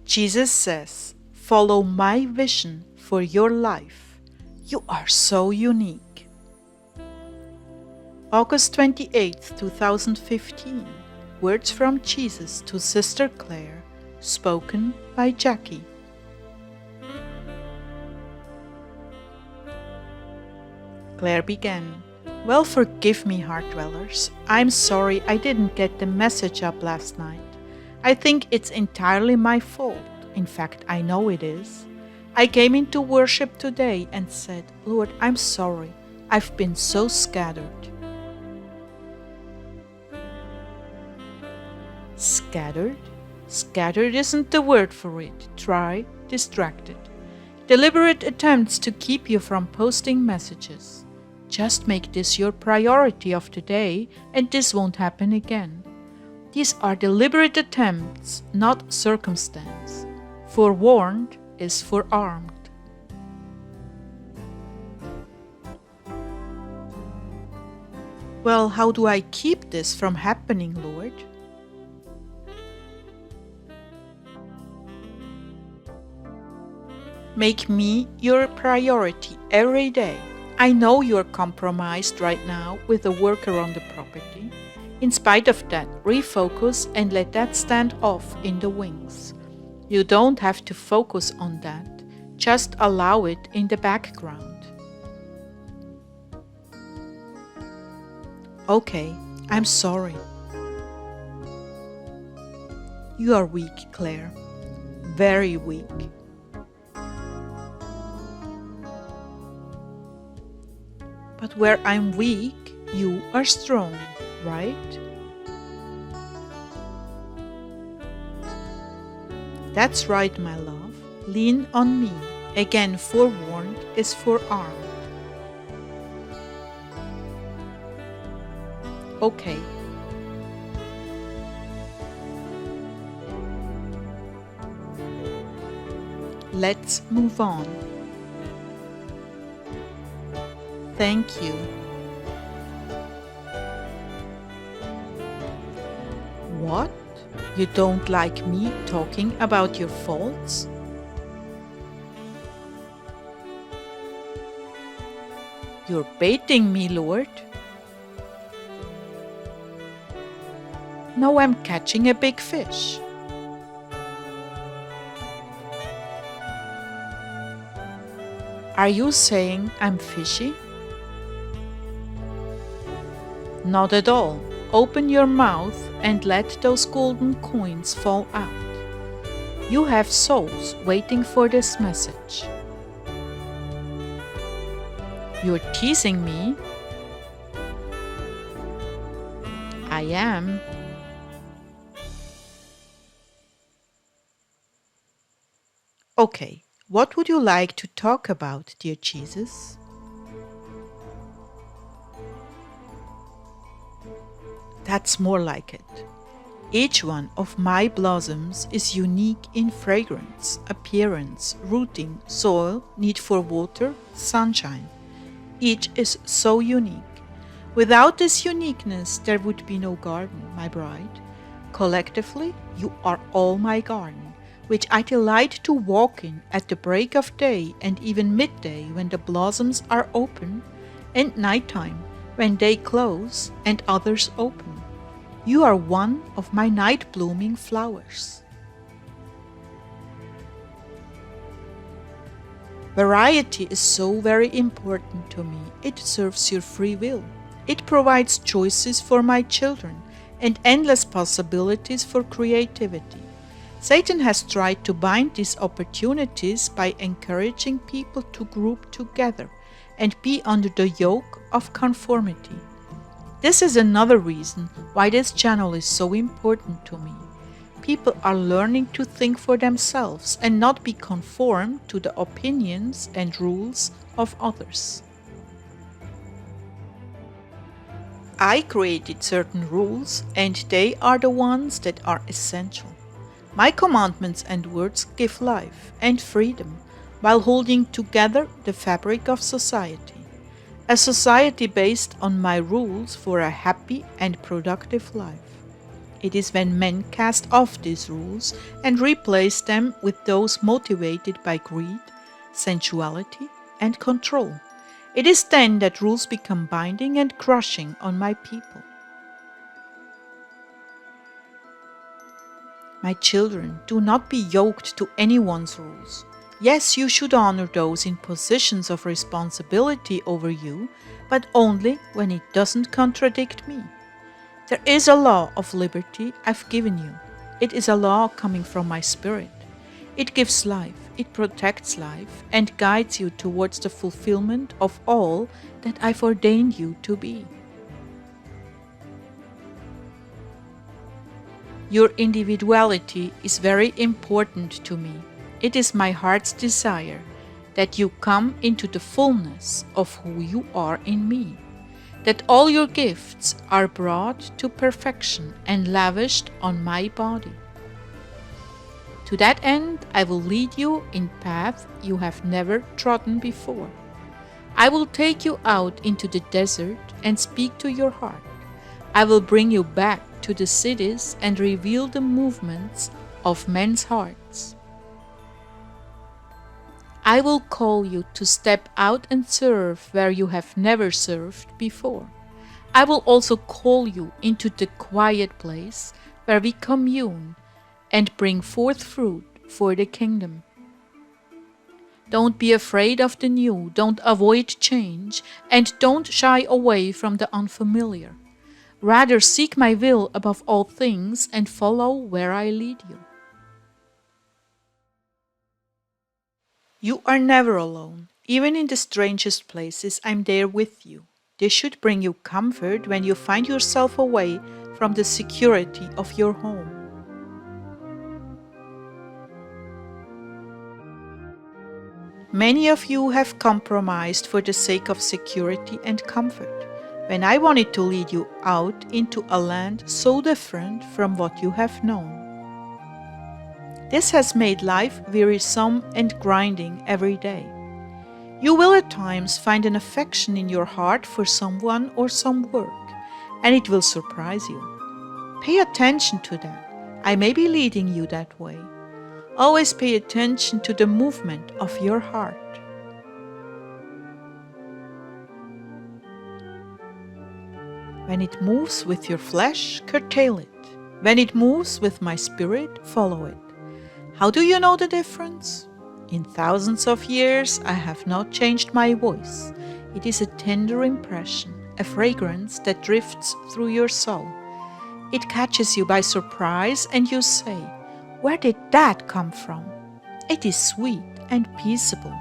Jesus says, follow my vision for your life. You are so unique. August 28, 2015. Words from Jesus to Sister Clare, spoken by Jackie. Clare began, well, forgive me, Heartdwellers. I'm sorry I didn't get the message up last night. I think it's entirely my fault. In fact, I know it is. I came into worship today and said, Lord, I'm sorry. I've been so scattered. Scattered? Scattered isn't the word for it. Try distracted. Deliberate attempts to keep you from posting messages. Just make this your priority of the day and this won't happen again. These are deliberate attempts, not circumstance. Forewarned is forearmed. Well, how do I keep this from happening, Lord? Make me your priority every day. I know you're compromised right now with the work around the property. In spite of that, refocus and let that stand off in the wings. You don't have to focus on that, just allow it in the background. Okay, I'm sorry. You are weak, Clare. Very weak. But where I'm weak, you are strong, right? That's right, my love. Lean on me. Again, forewarned is forearmed. Okay. Let's move on. Thank you. What? You don't like me talking about your faults? You're baiting me, Lord. No, I'm catching a big fish. Are you saying I'm fishy? Not at all. Open your mouth and let those golden coins fall out. You have souls waiting for this message. You're teasing me? I am. Okay, what would you like to talk about, dear Jesus? That's more like it. Each one of my blossoms is unique in fragrance, appearance, rooting, soil, need for water, sunshine. Each is so unique. Without this uniqueness, there would be no garden, my bride. Collectively, you are all my garden, which I delight to walk in at the break of day and even midday when the blossoms are open, and nighttime when they close and others open. You are one of my night-blooming flowers. Variety is so very important to me. It serves your free will. It provides choices for my children and endless possibilities for creativity. Satan has tried to bind these opportunities by encouraging people to group together and be under the yoke of conformity. This is another reason why this channel is so important to me. People are learning to think for themselves and not be conformed to the opinions and rules of others. I created certain rules, and they are the ones that are essential. My commandments and words give life and freedom while holding together the fabric of society. A society based on my rules for a happy and productive life. It is when men cast off these rules and replace them with those motivated by greed, sensuality, and control. It is then that rules become binding and crushing on my people. My children, do not be yoked to anyone's rules. Yes, you should honor those in positions of responsibility over you, but only when it doesn't contradict me. There is a law of liberty I've given you. It is a law coming from my spirit. It gives life, it protects life, and guides you towards the fulfillment of all that I've ordained you to be. Your individuality is very important to me. It is my heart's desire that you come into the fullness of who you are in me, that all your gifts are brought to perfection and lavished on my body. To that end, I will lead you in paths you have never trodden before. I will take you out into the desert and speak to your heart. I will bring you back to the cities and reveal the movements of men's hearts. I will call you to step out and serve where you have never served before. I will also call you into the quiet place where we commune and bring forth fruit for the kingdom. Don't be afraid of the new, don't avoid change, and don't shy away from the unfamiliar. Rather seek my will above all things and follow where I lead you. You are never alone. Even in the strangest places, I'm there with you. This should bring you comfort when you find yourself away from the security of your home. Many of you have compromised for the sake of security and comfort, when I wanted to lead you out into a land so different from what you have known. This has made life wearisome and grinding every day. You will at times find an affection in your heart for someone or some work, and it will surprise you. Pay attention to that. I may be leading you that way. Always pay attention to the movement of your heart. When it moves with your flesh, curtail it. When it moves with my spirit, follow it. How do you know the difference? In thousands of years, I have not changed my voice. It is a tender impression, a fragrance that drifts through your soul. It catches you by surprise and you say, "Where did that come from?" It is sweet and peaceable.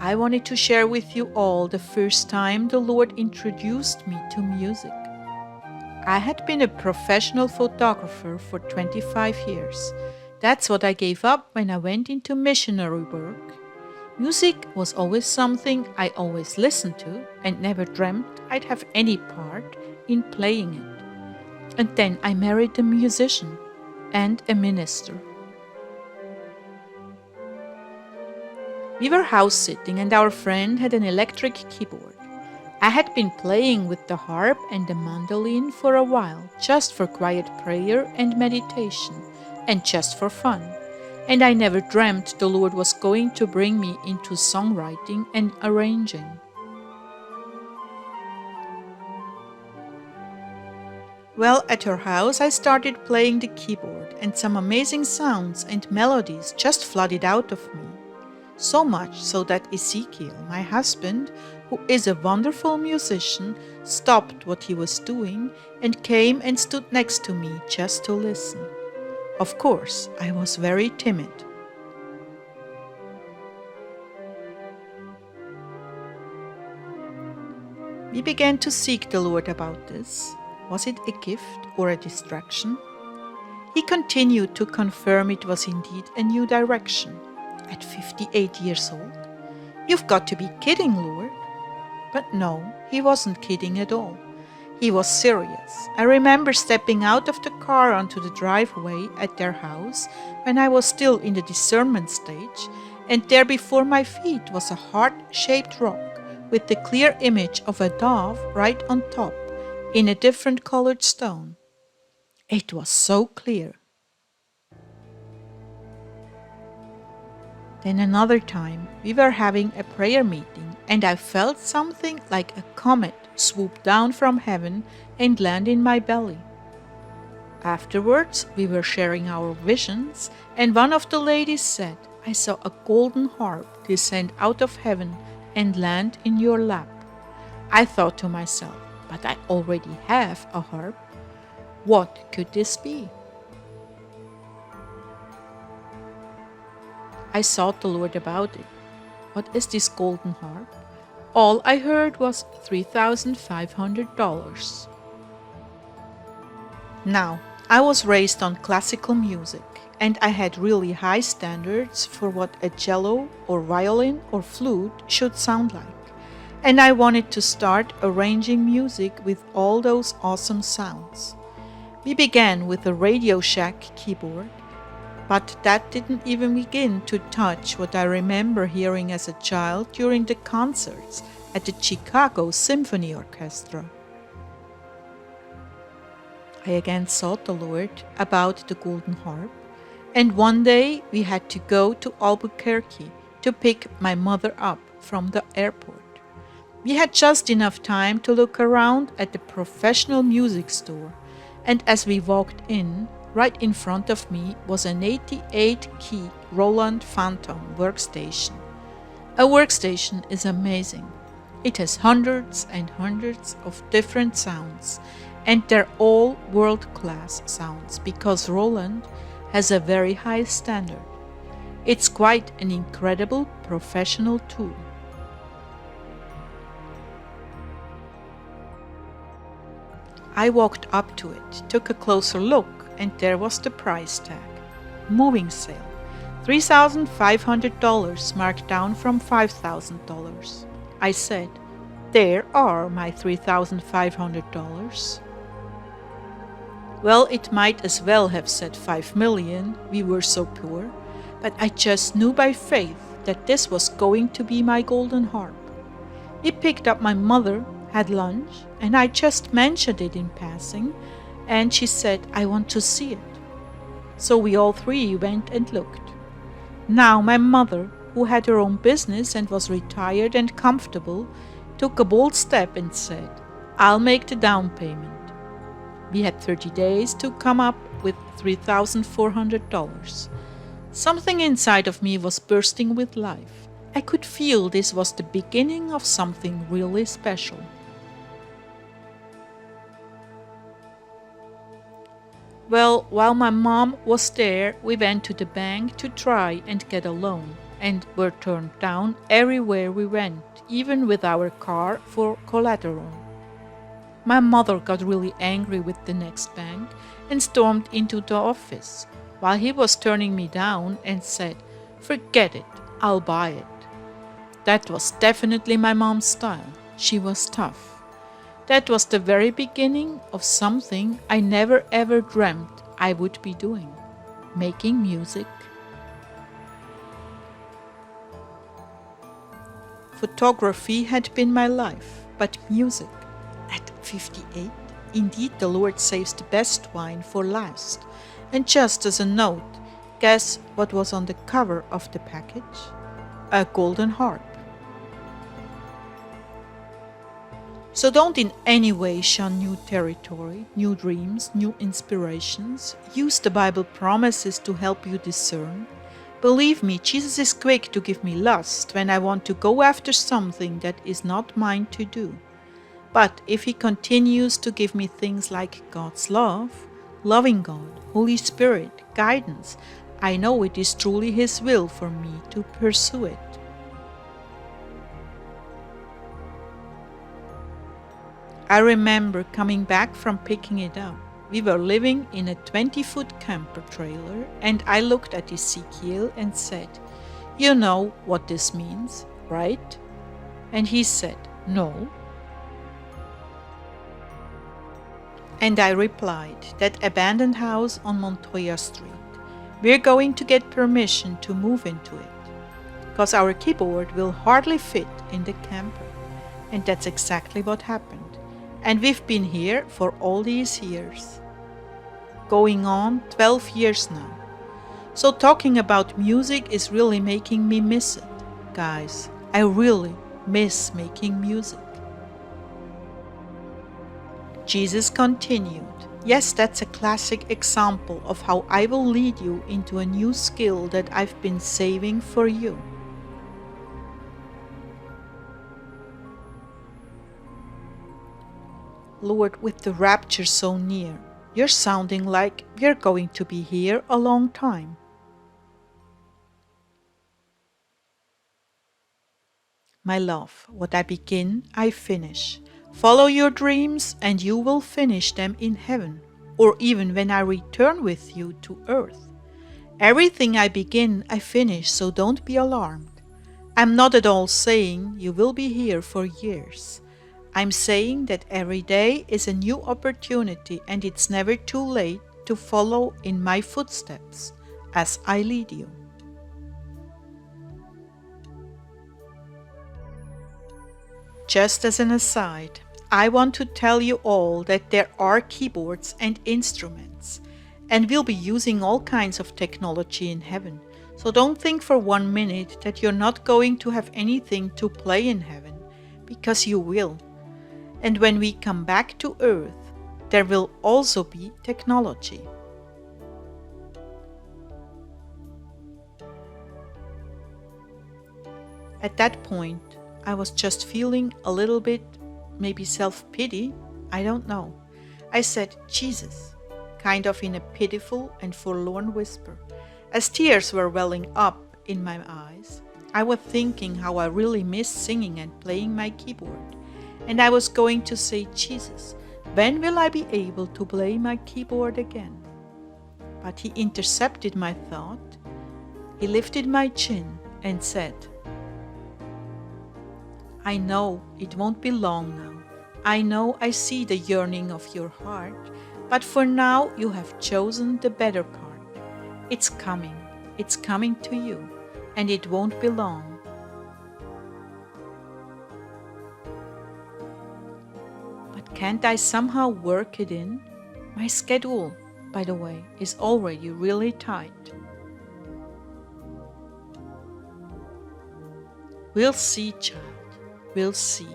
I wanted to share with you all the first time the Lord introduced me to music. I had been a professional photographer for 25 years. That's what I gave up when I went into missionary work. Music was always something I always listened to and never dreamt I'd have any part in playing it. And then I married a musician and a minister. We were house sitting and our friend had an electric keyboard. I had been playing with the harp and the mandolin for a while, just for quiet prayer and meditation, and just for fun. And I never dreamt the Lord was going to bring me into songwriting and arranging. Well, at her house I started playing the keyboard, and some amazing sounds and melodies just flooded out of me. So much so that Ezekiel, my husband, who is a wonderful musician, stopped what he was doing and came and stood next to me just to listen. Of course, I was very timid. We began to seek the Lord about this. Was it a gift or a distraction? He continued to confirm it was indeed a new direction. At 58 years old? You've got to be kidding, Lord. But no, he wasn't kidding at all. He was serious. I remember stepping out of the car onto the driveway at their house when I was still in the discernment stage, and there before my feet was a heart-shaped rock with the clear image of a dove right on top in a different colored stone. It was so clear. Then another time, we were having a prayer meeting and I felt something like a comet swoop down from heaven and land in my belly. Afterwards, we were sharing our visions and one of the ladies said, "I saw a golden harp descend out of heaven and land in your lap." I thought to myself, but I already have a harp. What could this be? I sought the Lord about it. What is this golden harp? All I heard was $3,500. Now, I was raised on classical music and I had really high standards for what a cello or violin or flute should sound like. And I wanted to start arranging music with all those awesome sounds. We began with a Radio Shack keyboard, but that didn't even begin to touch what I remember hearing as a child during the concerts at the Chicago Symphony Orchestra. I again sought the Lord about the golden harp, and one day we had to go to Albuquerque to pick my mother up from the airport. We had just enough time to look around at the professional music store, and as we walked in, right in front of me was an 88-key Roland Phantom workstation. A workstation is amazing. It has hundreds and hundreds of different sounds, and they're all world-class sounds because Roland has a very high standard. It's quite an incredible professional tool. I walked up to it, took a closer look, and there was the price tag. Moving sale. $3,500 marked down from $5,000. I said, "There are my $3,500. Well, it might as well have said 5 million, we were so poor, but I just knew by faith that this was going to be my golden harp. We picked up my mother, had lunch, and I just mentioned it in passing, and she said, "I want to see it." So we all three went and looked. Now my mother, who had her own business and was retired and comfortable, took a bold step and said, "I'll make the down payment." We had 30 days to come up with $3,400. Something inside of me was bursting with life. I could feel this was the beginning of something really special. Well, while my mom was there, we went to the bank to try and get a loan, and were turned down everywhere we went, even with our car for collateral. My mother got really angry with the next bank and stormed into the office, while he was turning me down and said, "Forget it, I'll buy it." That was definitely my mom's style. She was tough. That was the very beginning of something I never ever dreamt I would be doing, making music. Photography had been my life, but music, at 58, indeed the Lord saves the best wine for last. And just as a note, guess what was on the cover of the package? A golden harp. So don't in any way shun new territory, new dreams, new inspirations. Use the Bible promises to help you discern. Believe me, Jesus is quick to give me lust when I want to go after something that is not mine to do. But if He continues to give me things like God's love, loving God, Holy Spirit, guidance, I know it is truly His will for me to pursue it. I remember coming back from picking it up. We were living in a 20-foot camper trailer, and I looked at Ezekiel and said, "You know what this means, right?" And he said, "No." And I replied, "That abandoned house on Montoya Street. We're going to get permission to move into it, because our keyboard will hardly fit in the camper. And that's exactly what happened. And we've been here for all these years. Going on 12 years now. So talking about music is really making me miss it. Guys, I really miss making music. Jesus continued, yes, that's a classic example of how I will lead you into a new skill that I've been saving for you. Lord, with the rapture so near, you're sounding like we're going to be here a long time. My love, what I begin, I finish. Follow your dreams and you will finish them in heaven, or even when I return with you to earth. Everything I begin, I finish, so don't be alarmed. I'm not at all saying you will be here for years. I'm saying that every day is a new opportunity and it's never too late to follow in my footsteps as I lead you. Just as an aside, I want to tell you all that there are keyboards and instruments, and we'll be using all kinds of technology in heaven. So don't think for 1 minute that you're not going to have anything to play in heaven, because you will. And when we come back to earth, there will also be technology. At that point, I was just feeling a little bit, maybe self-pity, I don't know. I said, Jesus, kind of in a pitiful and forlorn whisper. As tears were welling up in my eyes, I was thinking how I really miss singing and playing my keyboard. And I was going to say, Jesus, when will I be able to play my keyboard again? But he intercepted my thought. He lifted my chin and said, I know it won't be long now. I know I see the yearning of your heart, but for now you have chosen the better part. It's coming to you, and it won't be long. But can't I somehow work it in? My schedule, by the way, is already really tight. We'll see, child. We'll see.